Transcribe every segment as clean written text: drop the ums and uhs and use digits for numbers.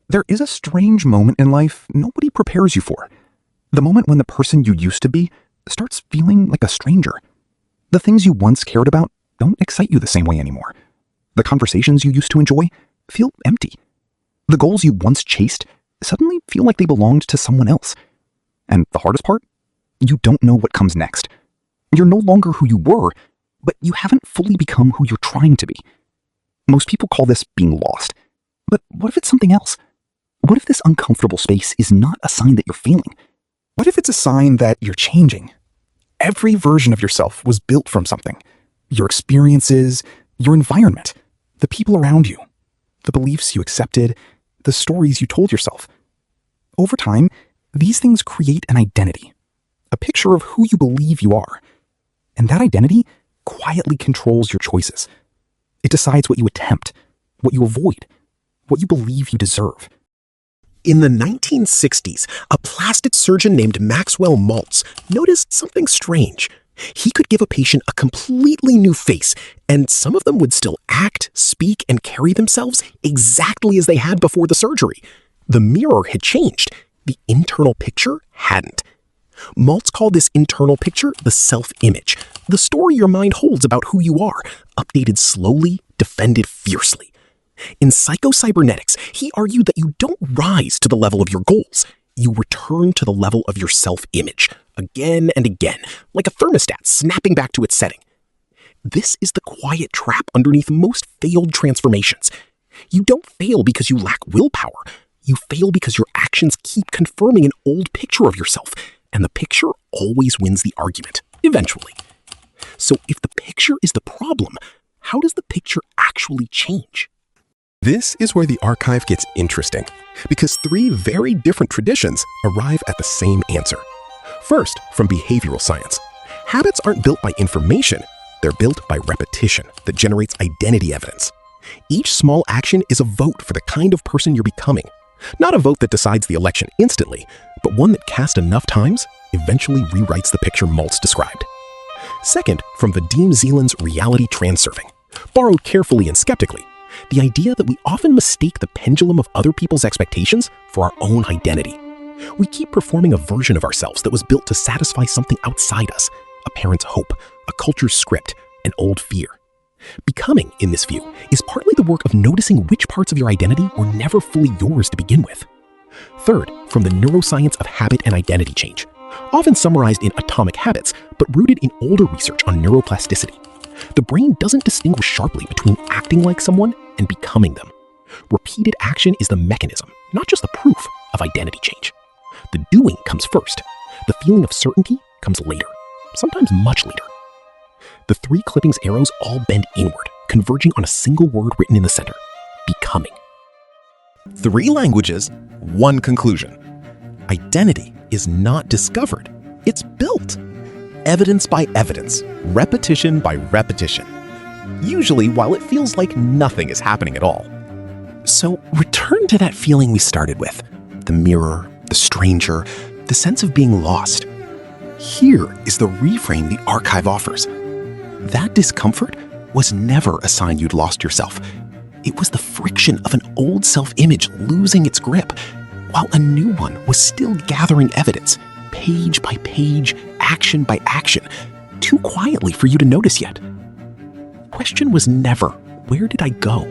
There is a strange moment in life nobody prepares you for. The moment when the person you used to be starts feeling like a stranger. The things you once cared about don't excite you the same way anymore. The conversations you used to enjoy feel empty. The goals you once chased suddenly feel like they belonged to someone else. And the hardest part? You don't know what comes next. You're no longer who you were, but you haven't fully become who you're trying to be. Most people call this being lost. But what if it's something else? What if this uncomfortable space is not a sign that you're failing? What if it's a sign that you're changing? Every version of yourself was built from something. Your experiences, your environment, the people around you, the beliefs you accepted, the stories you told yourself. Over time, these things create an identity, a picture of who you believe you are. And that identity quietly controls your choices. It decides what you attempt, what you avoid, what you believe you deserve. In the 1960s, a plastic surgeon named Maxwell Maltz noticed something strange. He could give a patient a completely new face, and some of them would still act, speak, and carry themselves exactly as they had before the surgery. The mirror had changed. The internal picture hadn't. Maltz called this internal picture the self-image, the story your mind holds about who you are, updated slowly, defended fiercely. In Psycho-Cybernetics, he argued that you don't rise to the level of your goals. You return to the level of your self-image, again and again, like a thermostat snapping back to its setting. This is the quiet trap underneath most failed transformations. You don't fail because you lack willpower. You fail because your actions keep confirming an old picture of yourself, and the picture always wins the argument, eventually. So if the picture is the problem, how does the picture actually change? This is where the archive gets interesting, because three very different traditions arrive at the same answer. First, from behavioral science. Habits aren't built by information, they're built by repetition that generates identity evidence. Each small action is a vote for the kind of person you're becoming. Not a vote that decides the election instantly, but one that cast enough times eventually rewrites the picture Maltz described. Second, from Vadim Zeland's Reality Transurfing. Borrowed carefully and skeptically, the idea that we often mistake the pendulum of other people's expectations for our own identity. We keep performing a version of ourselves that was built to satisfy something outside us, a parent's hope, a culture's script, an old fear. Becoming, in this view, is partly the work of noticing which parts of your identity were never fully yours to begin with. Third, from the neuroscience of habit and identity change, often summarized in Atomic Habits, but rooted in older research on neuroplasticity. The brain doesn't distinguish sharply between acting like someone and becoming them. Repeated action is the mechanism, not just the proof, of identity change. The doing comes first. The feeling of certainty comes later, sometimes much later. The three clippings arrows all bend inward, converging on a single word written in the center: becoming. 3 languages, 1 conclusion. Identity is not discovered, it's built. Evidence by evidence, repetition by repetition. Usually while it feels like nothing is happening at all. So return to that feeling we started with. The mirror, the stranger, the sense of being lost. Here is the reframe the archive offers. That discomfort was never a sign you'd lost yourself. It was the friction of an old self-image losing its grip, while a new one was still gathering evidence, page by page, action by action, too quietly for you to notice yet. The question was never, where did I go?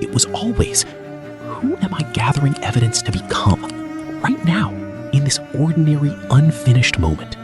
It was always, who am I gathering evidence to become, right now, in this ordinary, unfinished moment?